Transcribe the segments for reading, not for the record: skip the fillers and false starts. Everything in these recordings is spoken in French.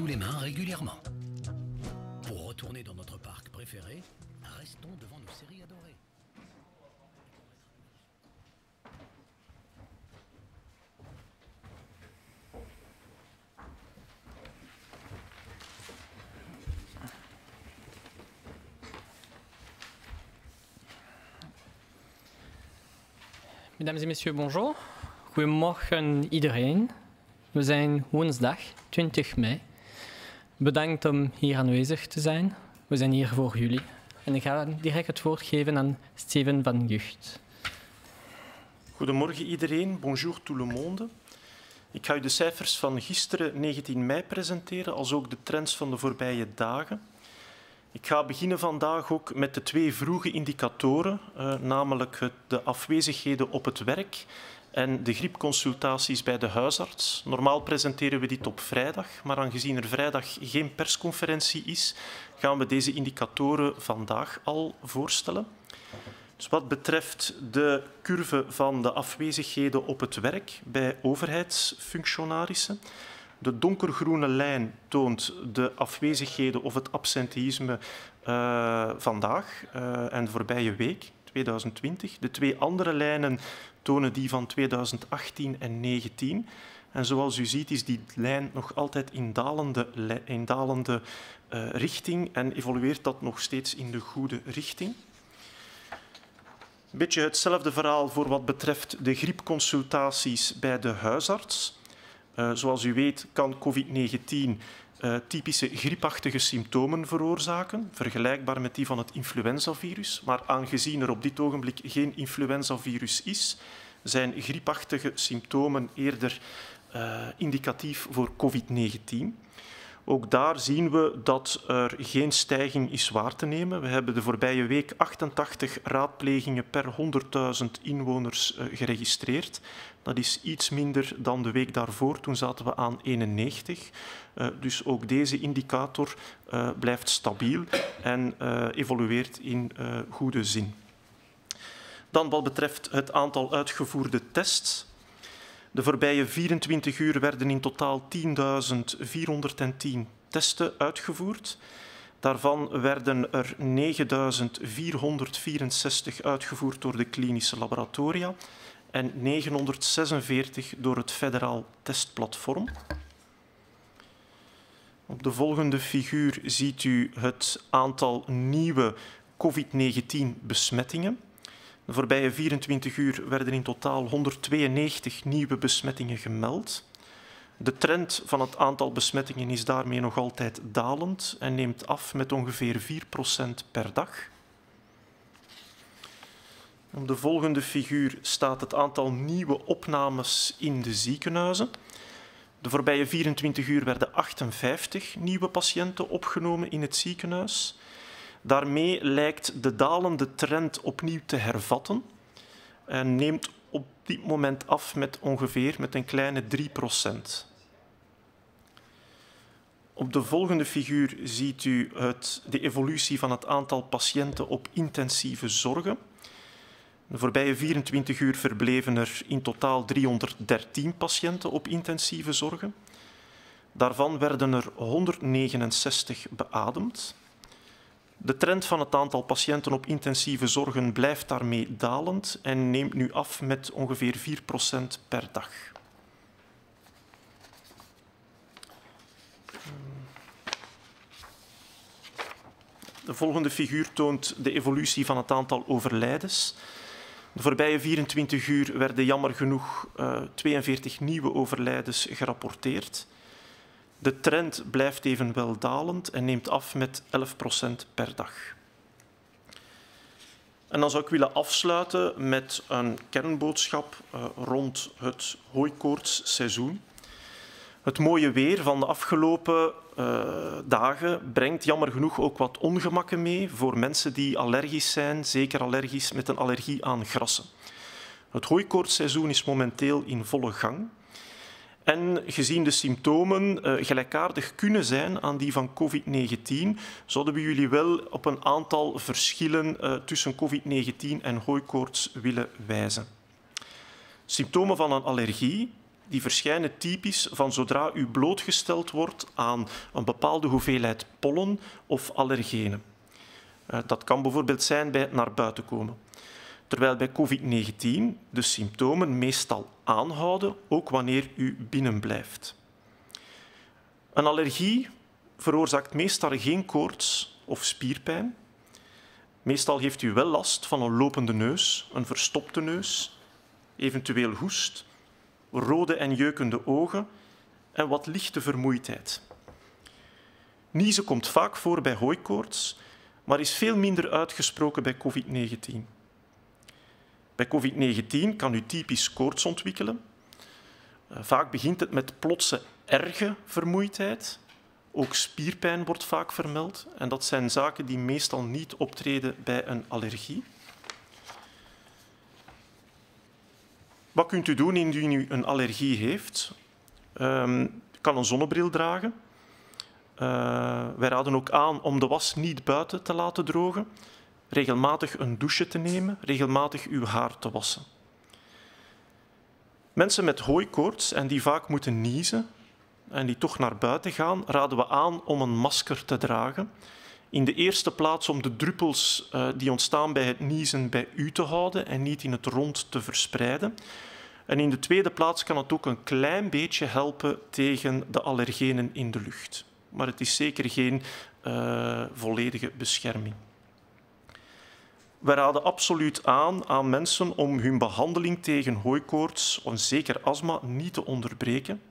lavons-nous les mains régulièrement. Pour retourner dans notre parc préféré, restons devant nos séries adorées. Mesdames et messieurs, bonjour. Goedemorgen iedereen. We zijn woensdag 20 mei. Bedankt om hier aanwezig te zijn. We zijn hier voor jullie. En ik ga direct het woord geven aan Steven van Gucht. Goedemorgen iedereen, bonjour tout le monde. Ik ga u de cijfers van gisteren 19 mei presenteren, als ook de trends van de voorbije dagen. Ik ga beginnen vandaag ook met de twee vroege indicatoren, namelijk de afwezigheden op het werk en de griepconsultaties bij de huisarts. Normaal presenteren we dit op vrijdag, maar aangezien er vrijdag geen persconferentie is, gaan we deze indicatoren vandaag al voorstellen. Dus wat betreft de curve van de afwezigheden op het werk bij overheidsfunctionarissen. De donkergroene lijn toont de afwezigheden of het absenteïsme vandaag en de voorbije week, 2020. De twee andere lijnen tonen die van 2018 en 2019. En zoals u ziet is die lijn nog altijd in dalende richting en evolueert dat nog steeds in de goede richting. Een beetje hetzelfde verhaal voor wat betreft de griepconsultaties bij de huisarts. Zoals u weet kan COVID-19 typische griepachtige symptomen veroorzaken, vergelijkbaar met die van het influenzavirus. Maar aangezien er op dit ogenblik geen influenzavirus is, zijn griepachtige symptomen eerder indicatief voor COVID-19. Ook daar zien we dat er geen stijging is waar te nemen. We hebben de voorbije week 88 raadplegingen per 100.000 inwoners geregistreerd. Dat is iets minder dan de week daarvoor, toen zaten we aan 91. Dus ook deze indicator blijft stabiel en evolueert in goede zin. Dan wat betreft het aantal uitgevoerde tests. De voorbije 24 uur werden in totaal 10.410 testen uitgevoerd. Daarvan werden er 9.464 uitgevoerd door de klinische laboratoria en 946 door het federaal testplatform. Op de volgende figuur ziet u het aantal nieuwe COVID-19-besmettingen. De voorbije 24 uur werden in totaal 192 nieuwe besmettingen gemeld. De trend van het aantal besmettingen is daarmee nog altijd dalend en neemt af met ongeveer 4% per dag. Op de volgende figuur staat het aantal nieuwe opnames in de ziekenhuizen. De voorbije 24 uur werden 58 nieuwe patiënten opgenomen in het ziekenhuis. Daarmee lijkt de dalende trend opnieuw te hervatten en neemt op dit moment af met ongeveer een kleine 3%. Op de volgende figuur ziet u de evolutie van het aantal patiënten op intensieve zorgen. De voorbije 24 uur verbleven er in totaal 313 patiënten op intensieve zorgen. Daarvan werden er 169 beademd. De trend van het aantal patiënten op intensieve zorgen blijft daarmee dalend en neemt nu af met ongeveer 4% per dag. De volgende figuur toont de evolutie van het aantal overlijdens. De voorbije 24 uur werden jammer genoeg 42 nieuwe overlijdens gerapporteerd. De trend blijft evenwel dalend en neemt af met 11% per dag. En dan zou ik willen afsluiten met een kernboodschap rond het hooikoortsseizoen. Het mooie weer van de afgelopen dagen brengt jammer genoeg ook wat ongemakken mee voor mensen die allergisch zijn, zeker allergisch met een allergie aan grassen. Het hooikoortsseizoen is momenteel in volle gang. En gezien de symptomen gelijkaardig kunnen zijn aan die van COVID-19, zouden we jullie wel op een aantal verschillen tussen COVID-19 en hooikoorts willen wijzen. Symptomen van een allergie die verschijnen typisch van zodra u blootgesteld wordt aan een bepaalde hoeveelheid pollen of allergenen. Dat kan bijvoorbeeld zijn bij het naar buiten komen. Terwijl bij COVID-19 de symptomen meestal aanhouden, ook wanneer u binnen blijft. Een allergie veroorzaakt meestal geen koorts of spierpijn. Meestal heeft u wel last van een lopende neus, een verstopte neus, eventueel hoest, rode en jeukende ogen en wat lichte vermoeidheid. Niezen komt vaak voor bij hooikoorts, maar is veel minder uitgesproken bij COVID-19. Bij COVID-19 kan u typisch koorts ontwikkelen. Vaak begint het met plotse erge vermoeidheid. Ook spierpijn wordt vaak vermeld. En dat zijn zaken die meestal niet optreden bij een allergie. Wat kunt u doen indien u een allergie heeft? U kan een zonnebril dragen. Wij raden ook aan om de was niet buiten te laten drogen. Regelmatig een douche te nemen, regelmatig uw haar te wassen. Mensen met hooikoorts en die vaak moeten niezen en die toch naar buiten gaan, raden we aan om een masker te dragen. In de eerste plaats om de druppels die ontstaan bij het niezen bij u te houden en niet in het rond te verspreiden. En in de tweede plaats kan het ook een klein beetje helpen tegen de allergenen in de lucht. Maar het is zeker geen volledige bescherming. We raden absoluut aan mensen om hun behandeling tegen hooikoorts en zeker astma niet te onderbreken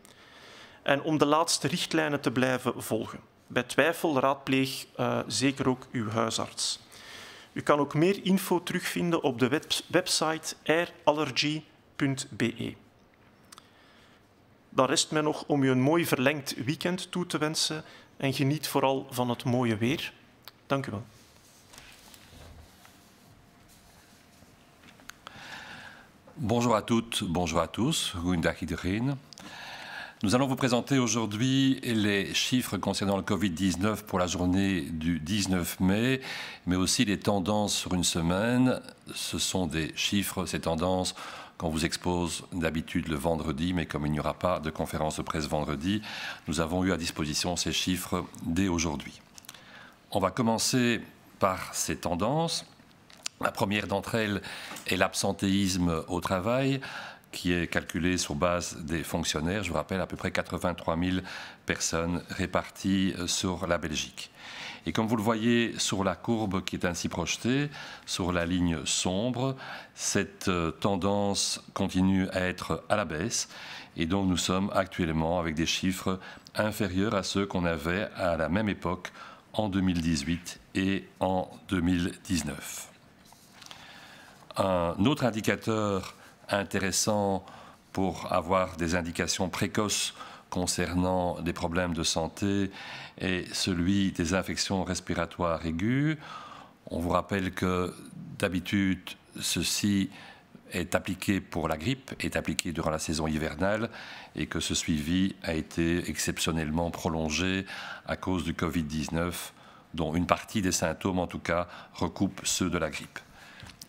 en om de laatste richtlijnen te blijven volgen. Bij twijfel raadpleeg zeker ook uw huisarts. U kan ook meer info terugvinden op de website airallergy.be. Dan rest mij nog om u een mooi verlengd weekend toe te wensen en geniet vooral van het mooie weer. Dank u wel. Bonjour à toutes, bonjour à tous. Goedendag iedereen. Nous allons vous présenter aujourd'hui les chiffres concernant le Covid-19 pour la journée du 19 mai, mais aussi les tendances sur une semaine. Ce sont des chiffres, ces tendances qu'on vous expose d'habitude le vendredi, mais comme il n'y aura pas de conférence de presse vendredi, nous avons eu à disposition ces chiffres dès aujourd'hui. On va commencer par ces tendances. La première d'entre elles est l'absentéisme au travail, qui est calculé sur base des fonctionnaires. Je vous rappelle, à peu près 83 000 personnes réparties sur la Belgique. Et comme vous le voyez sur la courbe qui est ainsi projetée, sur la ligne sombre, cette tendance continue à être à la baisse. Et donc nous sommes actuellement avec des chiffres inférieurs à ceux qu'on avait à la même époque en 2018 et en 2019. Un autre indicateur intéressant pour avoir des indications précoces concernant des problèmes de santé est celui des infections respiratoires aiguës. On vous rappelle que d'habitude, ceci est appliqué pour la grippe, est appliqué durant la saison hivernale et que ce suivi a été exceptionnellement prolongé à cause du Covid-19, dont une partie des symptômes, en tout cas, recoupe ceux de la grippe.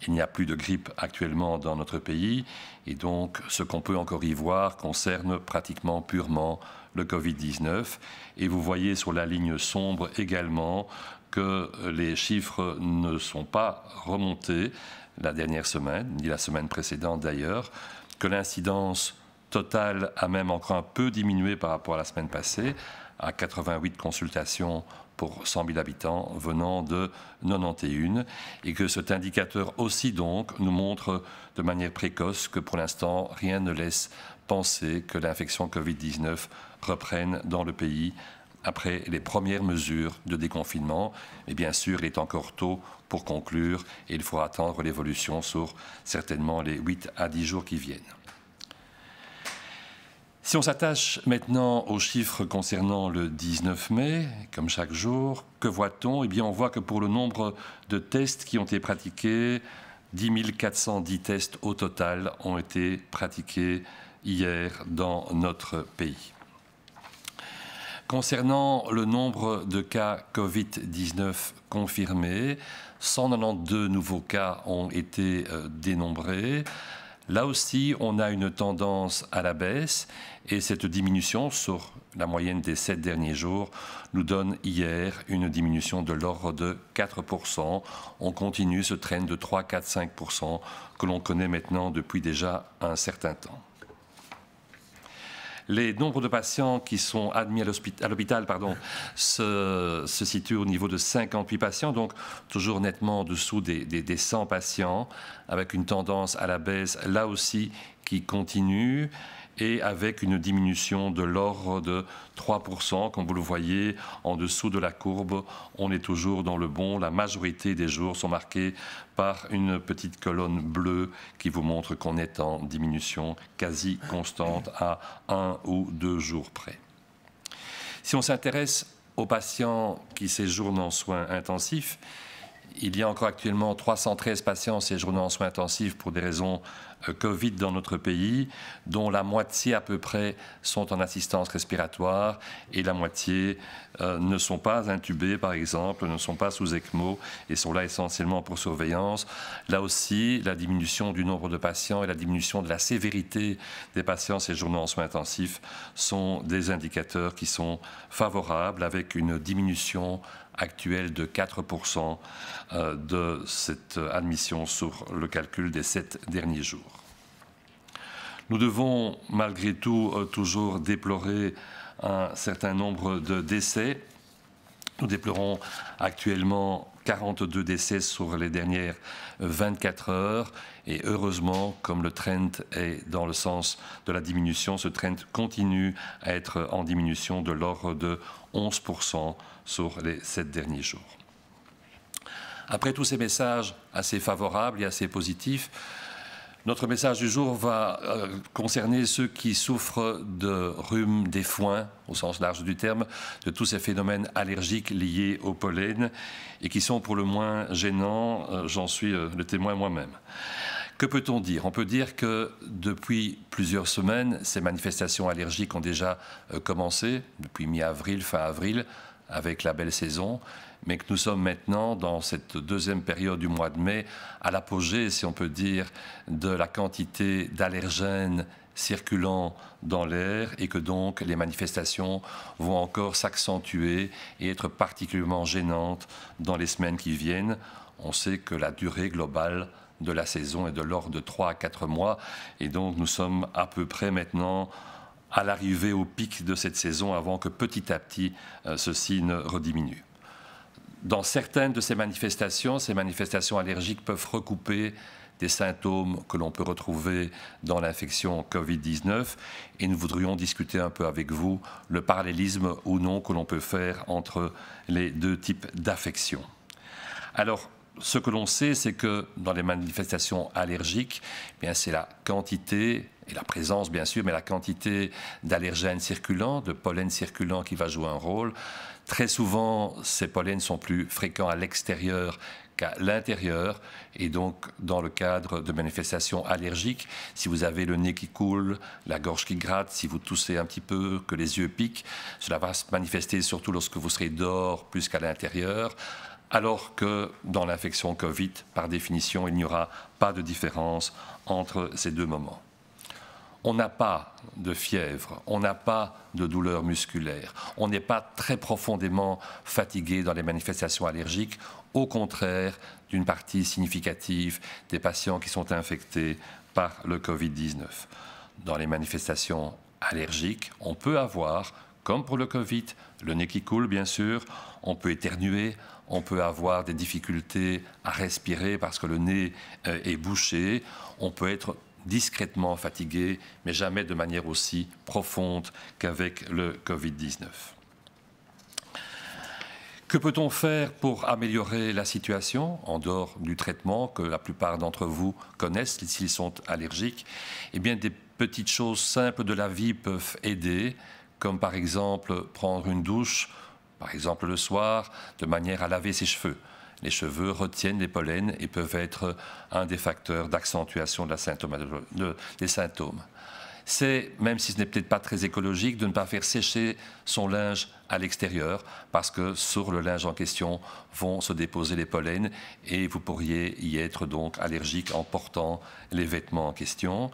Il n'y a plus de grippe actuellement dans notre pays et donc ce qu'on peut encore y voir concerne pratiquement purement le Covid-19. Et vous voyez sur la ligne sombre également que les chiffres ne sont pas remontés la dernière semaine, ni la semaine précédente d'ailleurs, que l'incidence totale a même encore un peu diminué par rapport à la semaine passée, à 88 consultations pour 100 000 habitants venant de 91 et que cet indicateur aussi donc nous montre de manière précoce que pour l'instant rien ne laisse penser que l'infection Covid-19 reprenne dans le pays après les premières mesures de déconfinement. Et bien sûr, il est encore tôt pour conclure et il faut attendre l'évolution sur certainement les 8 à 10 jours qui viennent. Si on s'attache maintenant aux chiffres concernant le 19 mai, comme chaque jour, que voit-on? Eh bien, on voit que pour le nombre de tests qui ont été pratiqués, 10 410 tests au total ont été pratiqués hier dans notre pays. Concernant le nombre de cas Covid-19 confirmés, 192 nouveaux cas ont été dénombrés. Là aussi, on a une tendance à la baisse et cette diminution sur la moyenne des 7 derniers jours nous donne hier une diminution de l'ordre de 4%. On continue ce trend de 3, 4, 5% que l'on connaît maintenant depuis déjà un certain temps. Les nombres de patients qui sont admis à l'hôpital se situent au niveau de 58 patients, donc toujours nettement en dessous des 100 patients, avec une tendance à la baisse là aussi qui continue et avec une diminution de l'ordre de 3%. Comme vous le voyez, en dessous de la courbe, on est toujours dans le bon. La majorité des jours sont marqués par une petite colonne bleue qui vous montre qu'on est en diminution quasi constante à 1 ou 2 jours près. Si on s'intéresse aux patients qui séjournent en soins intensifs, il y a encore actuellement 313 patients séjournant en soins intensifs pour des raisons Covid dans notre pays, dont la moitié à peu près sont en assistance respiratoire et la moitié ne sont pas intubés, par exemple, ne sont pas sous ECMO et sont là essentiellement pour surveillance. Là aussi, la diminution du nombre de patients et la diminution de la sévérité des patients séjournant en soins intensifs sont des indicateurs qui sont favorables, avec une diminution actuelle de 4% de cette admission sur le calcul des 7 derniers jours. Nous devons malgré tout toujours déplorer un certain nombre de décès. Nous déplorons actuellement 42 décès sur les dernières 24 heures et heureusement, comme le trend est dans le sens de la diminution, ce trend continue à être en diminution de l'ordre de 11% sur les 7 derniers jours. Après tous ces messages assez favorables et assez positifs, notre message du jour va concerner ceux qui souffrent de rhume des foins, au sens large du terme, de tous ces phénomènes allergiques liés au pollen et qui sont pour le moins gênants. J'en suis le témoin moi-même. Que peut-on dire? On peut dire que depuis plusieurs semaines, ces manifestations allergiques ont déjà commencé, depuis mi-avril, fin avril, avec la belle saison, mais que nous sommes maintenant dans cette deuxième période du mois de mai, à l'apogée, si on peut dire, de la quantité d'allergènes circulant dans l'air et que donc les manifestations vont encore s'accentuer et être particulièrement gênantes dans les semaines qui viennent. On sait que la durée globale de la saison est de l'ordre de 3 à 4 mois et donc nous sommes à peu près maintenant à l'arrivée au pic de cette saison avant que petit à petit ceci ne rediminue. Dans certaines de ces manifestations allergiques peuvent recouper des symptômes que l'on peut retrouver dans l'infection Covid-19 et nous voudrions discuter un peu avec vous le parallélisme ou non que l'on peut faire entre les deux types d'affections. Alors, ce que l'on sait, c'est que dans les manifestations allergiques, c'est la quantité et la présence, bien sûr, mais la quantité d'allergènes circulants, de pollen circulant qui va jouer un rôle. Très souvent, ces pollens sont plus fréquents à l'extérieur qu'à l'intérieur. Et donc, dans le cadre de manifestations allergiques, si vous avez le nez qui coule, la gorge qui gratte, si vous toussez un petit peu, que les yeux piquent, cela va se manifester surtout lorsque vous serez dehors plus qu'à l'intérieur. Alors que dans l'infection Covid, par définition, il n'y aura pas de différence entre ces deux moments. On n'a pas de fièvre, on n'a pas de douleur musculaire, on n'est pas très profondément fatigué dans les manifestations allergiques, au contraire d'une partie significative des patients qui sont infectés par le Covid-19. Dans les manifestations allergiques, on peut avoir, comme pour le Covid, le nez qui coule bien sûr, on peut éternuer, on peut avoir des difficultés à respirer parce que le nez est bouché, on peut être discrètement fatigué, mais jamais de manière aussi profonde qu'avec le Covid-19. Que peut-on faire pour améliorer la situation, en dehors du traitement que la plupart d'entre vous connaissent s'ils sont allergiques? Eh bien, des petites choses simples de la vie peuvent aider, comme par exemple prendre une douche, par exemple le soir, de manière à laver ses cheveux. Les cheveux retiennent les pollens et peuvent être un des facteurs d'accentuation des symptômes. c'est, même si ce n'est peut-être pas très écologique, de ne pas faire sécher son linge à l'extérieur, parce que sur le linge en question vont se déposer les pollens et vous pourriez y être donc allergique en portant les vêtements en question.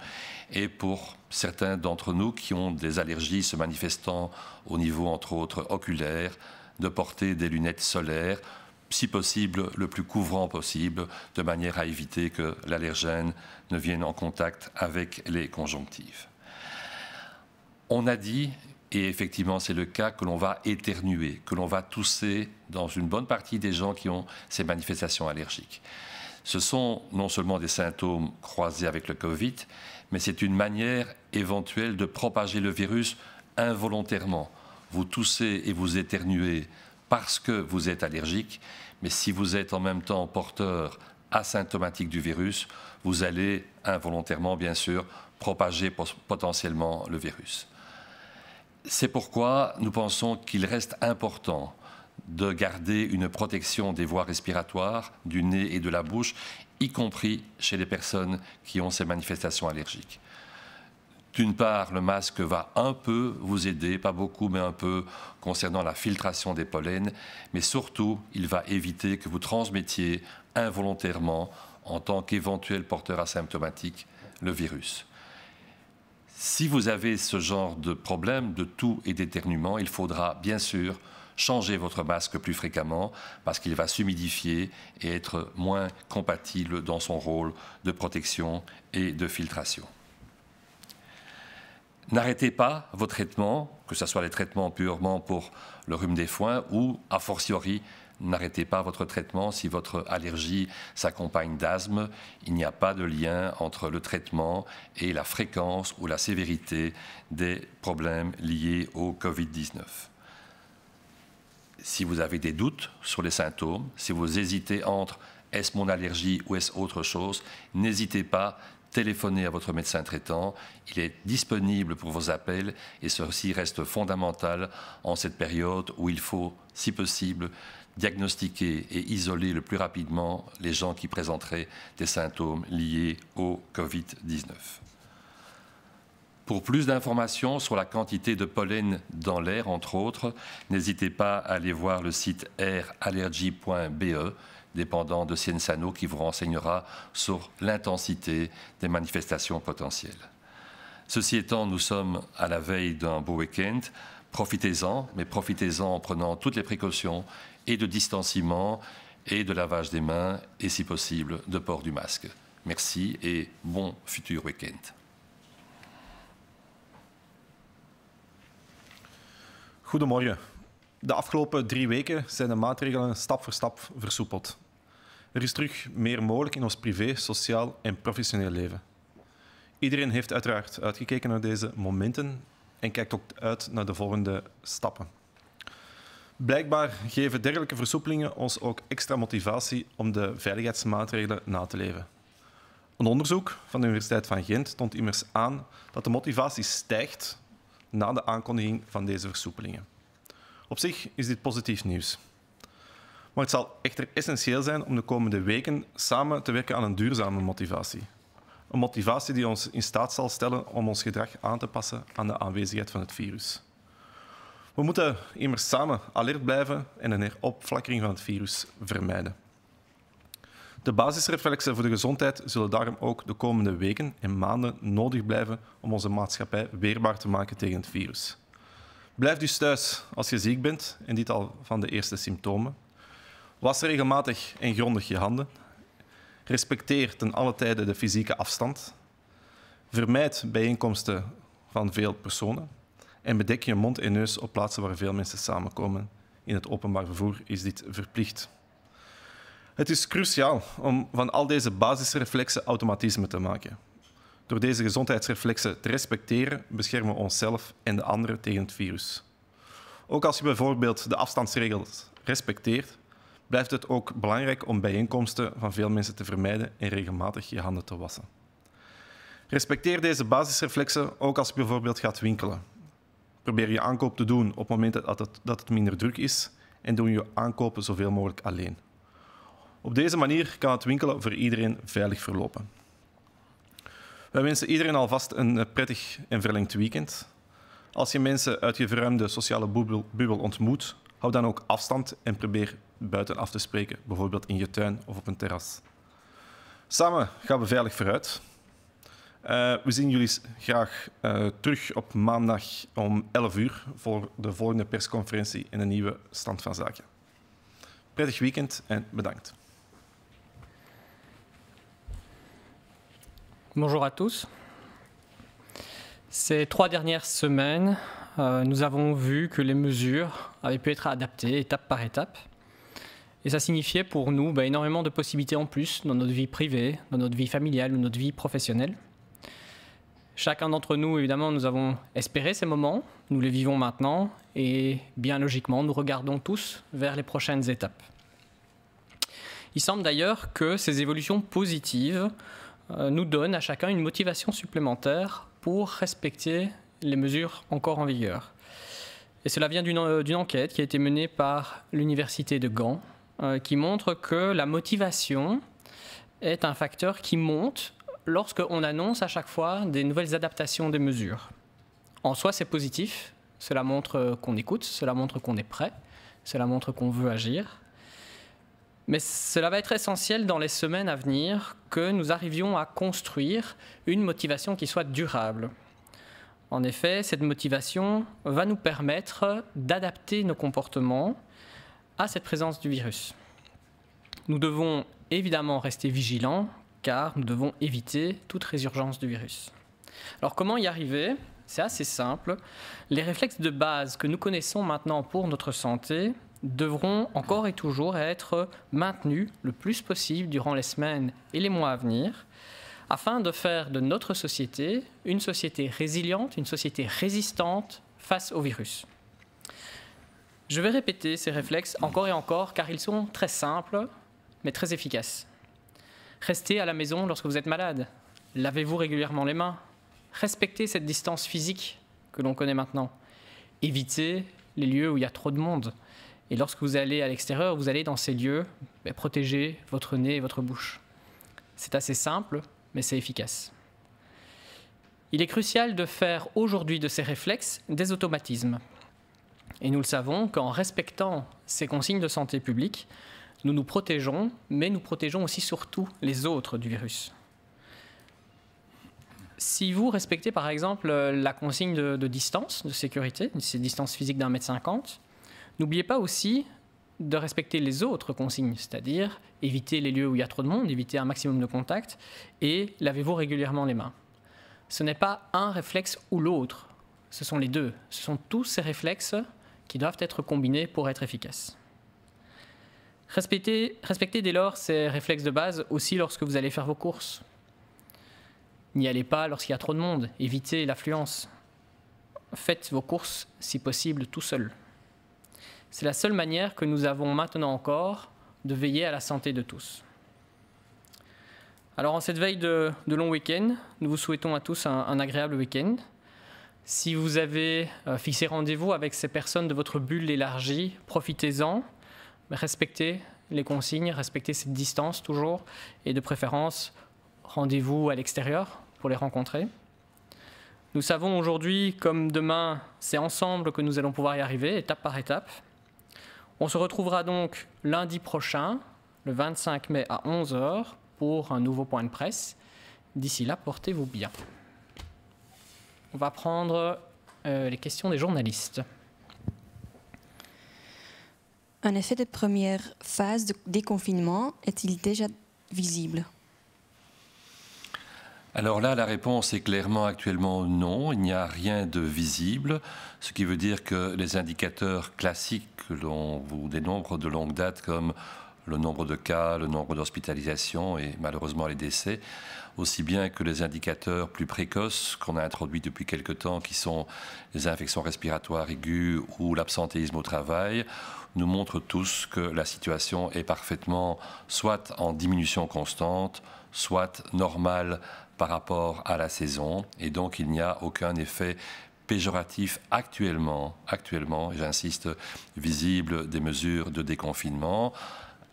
Et pour certains d'entre nous qui ont des allergies se manifestant au niveau, entre autres, oculaire, de porter des lunettes solaires, si possible, le plus couvrant possible, de manière à éviter que l'allergène ne vienne en contact avec les conjonctives. On a dit, et effectivement c'est le cas, que l'on va éternuer, que l'on va tousser dans une bonne partie des gens qui ont ces manifestations allergiques. Ce sont non seulement des symptômes croisés avec le Covid, mais c'est une manière éventuelle de propager le virus involontairement. Vous toussez et vous éternuez parce que vous êtes allergique, mais si vous êtes en même temps porteur asymptomatique du virus, vous allez involontairement, bien sûr, propager potentiellement le virus. C'est pourquoi nous pensons qu'il reste important de garder une protection des voies respiratoires, du nez et de la bouche, y compris chez les personnes qui ont ces manifestations allergiques. D'une part, le masque va un peu vous aider, pas beaucoup, mais un peu, concernant la filtration des pollens, mais surtout, il va éviter que vous transmettiez involontairement, en tant qu'éventuel porteur asymptomatique, le virus. Si vous avez ce genre de problème, de toux et d'éternuement, il faudra bien sûr changer votre masque plus fréquemment parce qu'il va s'humidifier et être moins compatible dans son rôle de protection et de filtration. N'arrêtez pas vos traitements, que ce soit les traitements purement pour le rhume des foins ou, a fortiori, n'arrêtez pas votre traitement si votre allergie s'accompagne d'asthme. Il n'y a pas de lien entre le traitement et la fréquence ou la sévérité des problèmes liés au Covid-19. Si vous avez des doutes sur les symptômes, si vous hésitez entre est-ce mon allergie ou est-ce autre chose, n'hésitez pas. Téléphonez à votre médecin traitant, il est disponible pour vos appels et ceci reste fondamental en cette période où il faut, si possible, diagnostiquer et isoler le plus rapidement les gens qui présenteraient des symptômes liés au Covid-19. Pour plus d'informations sur la quantité de pollen dans l'air, entre autres, n'hésitez pas à aller voir le site airallergy.be, dépendant de Ciensano, qui vous renseignera sur l'intensité des manifestations potentielles. Ceci étant, nous sommes à la veille d'un beau week-end. Profitez-en, mais profitez-en en prenant toutes les précautions et de distanciement et de lavage des mains et, si possible, de port du masque. Merci et bon futur week-end. Goedemorgen. De afgelopen 3 weken zijn de maatregelen stap voor stap versoepeld. Er is terug meer mogelijk in ons privé, sociaal en professioneel leven. Iedereen heeft uiteraard uitgekeken naar deze momenten en kijkt ook uit naar de volgende stappen. Blijkbaar geven dergelijke versoepelingen ons ook extra motivatie om de veiligheidsmaatregelen na te leven. Een onderzoek van de Universiteit van Gent toont immers aan dat de motivatie stijgt na de aankondiging van deze versoepelingen. Op zich is dit positief nieuws. Maar het zal echter essentieel zijn om de komende weken samen te werken aan een duurzame motivatie. Een motivatie die ons in staat zal stellen om ons gedrag aan te passen aan de aanwezigheid van het virus. We moeten immers samen alert blijven en een heropflakkering van het virus vermijden. De basisreflexen voor de gezondheid zullen daarom ook de komende weken en maanden nodig blijven om onze maatschappij weerbaar te maken tegen het virus. Blijf dus thuis als je ziek bent en dit al van de eerste symptomen. Was regelmatig en grondig je handen. Respecteer ten alle tijde de fysieke afstand. Vermijd bijeenkomsten van veel personen. En bedek je mond en neus op plaatsen waar veel mensen samenkomen. In het openbaar vervoer is dit verplicht. Het is cruciaal om van al deze basisreflexen automatisme te maken. Door deze gezondheidsreflexen te respecteren, beschermen we onszelf en de anderen tegen het virus. Ook als je bijvoorbeeld de afstandsregels respecteert, blijft het ook belangrijk om bijeenkomsten van veel mensen te vermijden en regelmatig je handen te wassen. Respecteer deze basisreflexen ook als je bijvoorbeeld gaat winkelen. Probeer je aankoop te doen op het moment dat het minder druk is en doe je aankopen zoveel mogelijk alleen. Op deze manier kan het winkelen voor iedereen veilig verlopen. Wij wensen iedereen alvast een prettig en verlengd weekend. Als je mensen uit je verruimde sociale bubbel ontmoet, hou dan ook afstand en probeer buiten af te spreken, bijvoorbeeld in je tuin of op een terras. Samen gaan we veilig vooruit. We zien jullie graag terug op maandag om 11 uur voor de volgende persconferentie en een nieuwe stand van zaken. Prettig weekend en bedankt. Bonjour à tous. Ces 3 dernières semaines, nous avons vu que les mesures avaient pu être adaptées étape par étape. Et ça signifiait pour nous énormément de possibilités en plus dans notre vie privée, dans notre vie familiale ou notre vie professionnelle. Chacun d'entre nous, évidemment, nous avons espéré ces moments, nous les vivons maintenant et bien logiquement, nous regardons tous vers les prochaines étapes. Il semble d'ailleurs que ces évolutions positives nous donnent à chacun une motivation supplémentaire pour respecter les mesures encore en vigueur. Et cela vient d'une enquête qui a été menée par l'Université de Gand, qui montre que la motivation est un facteur qui monte lorsqu'on annonce à chaque fois des nouvelles adaptations des mesures. En soi, c'est positif, cela montre qu'on écoute, cela montre qu'on est prêt, cela montre qu'on veut agir. Mais cela va être essentiel dans les semaines à venir que nous arrivions à construire une motivation qui soit durable. En effet, cette motivation va nous permettre d'adapter nos comportements à cette présence du virus. Nous devons évidemment rester vigilants car nous devons éviter toute résurgence du virus. Alors comment y arriver? C'est assez simple. Les réflexes de base que nous connaissons maintenant pour notre santé devront encore et toujours être maintenus le plus possible durant les semaines et les mois à venir afin de faire de notre société une société résiliente, une société résistante face au virus. Je vais répéter ces réflexes encore et encore car ils sont très simples mais très efficaces. Restez à la maison lorsque vous êtes malade. Lavez-vous régulièrement les mains. Respectez cette distance physique que l'on connaît maintenant. Évitez les lieux où il y a trop de monde. Et lorsque vous allez à l'extérieur, vous allez dans ces lieux, protégez votre nez et votre bouche. C'est assez simple, mais c'est efficace. Il est crucial de faire aujourd'hui de ces réflexes des automatismes. Et nous le savons qu'en respectant ces consignes de santé publique, nous nous protégeons, mais nous protégeons aussi surtout les autres du virus. Si vous respectez par exemple la consigne de distance, de sécurité, ces distances physiques d'1,50 m, n'oubliez pas aussi de respecter les autres consignes, c'est-à-dire éviter les lieux où il y a trop de monde, éviter un maximum de contacts et lavez-vous régulièrement les mains. Ce n'est pas un réflexe ou l'autre, ce sont les deux. Ce sont tous ces réflexes qui doivent être combinés pour être efficaces. Respectez dès lors ces réflexes de base aussi lorsque vous allez faire vos courses. N'y allez pas lorsqu'il y a trop de monde, évitez l'affluence. Faites vos courses, si possible, tout seul. C'est la seule manière que nous avons maintenant encore de veiller à la santé de tous. Alors en cette veille de long week-end, nous vous souhaitons à tous un agréable week-end. Si vous avez fixé rendez-vous avec ces personnes de votre bulle élargie, profitez-en. Respectez les consignes, respectez cette distance toujours et de préférence, rendez-vous à l'extérieur pour les rencontrer. Nous savons aujourd'hui, comme demain, c'est ensemble que nous allons pouvoir y arriver, étape par étape. On se retrouvera donc lundi prochain, le 25 mai à 11 h, pour un nouveau point de presse. D'ici là, portez-vous bien. On va prendre les questions des journalistes. Un effet de première phase de déconfinement est-il déjà visible? Alors là, la réponse est clairement actuellement non. Il n'y a rien de visible, ce qui veut dire que les indicateurs classiques que l'on vous dénombre de longue date, comme le nombre de cas, le nombre d'hospitalisations et malheureusement les décès, aussi bien que les indicateurs plus précoces qu'on a introduits depuis quelque temps, qui sont les infections respiratoires aiguës ou l'absentéisme au travail, nous montrent tous que la situation est parfaitement soit en diminution constante, soit normale par rapport à la saison. Et donc, il n'y a aucun effet péjoratif actuellement, et j'insiste, visible des mesures de déconfinement.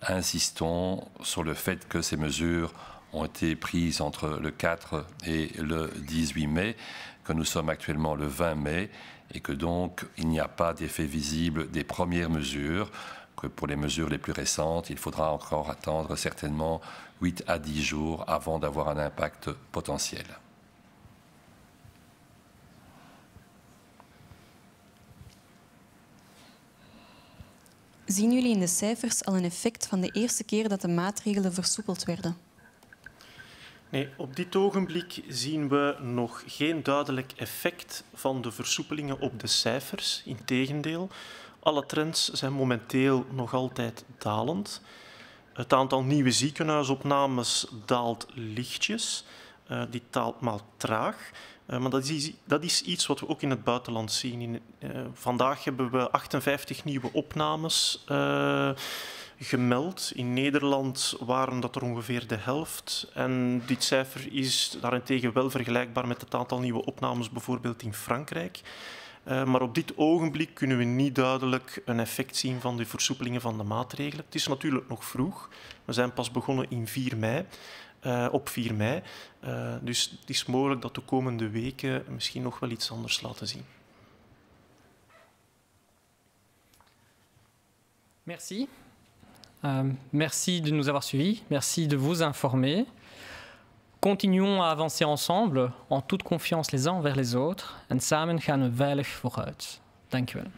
Insistons sur le fait que ces mesures ont été prises entre le 4 et le 18 mai, que nous sommes actuellement le 20 mai et que donc il n'y a pas d'effet visible des premières mesures, que pour les mesures les plus récentes, il faudra encore attendre certainement 8 à 10 jours avant d'avoir un impact potentiel. Zien jullie in de cijfers al een effect van de eerste keer dat de maatregelen versoepeld werden? Nee, op dit ogenblik zien we nog geen duidelijk effect van de versoepelingen op de cijfers. Integendeel, alle trends zijn momenteel nog altijd dalend. Het aantal nieuwe ziekenhuisopnames daalt lichtjes. Die daalt maar traag. Maar dat is iets wat we ook in het buitenland zien. Vandaag hebben we 58 nieuwe opnames gemeld. In Nederland waren dat er ongeveer de helft. En dit cijfer is daarentegen wel vergelijkbaar met het aantal nieuwe opnames bijvoorbeeld in Frankrijk. Maar op dit ogenblik kunnen we niet duidelijk een effect zien van de versoepelingen van de maatregelen. Het is natuurlijk nog vroeg. We zijn pas begonnen op 4 mei. Dus het is mogelijk dat de komende weken misschien nog wel iets anders laten zien. Merci. Merci de nous avoir suivis. Merci de vous informer. Continuons à avancer ensemble, en toute confiance les uns envers les autres. En samen gaan we veilig vooruit. Dank u wel.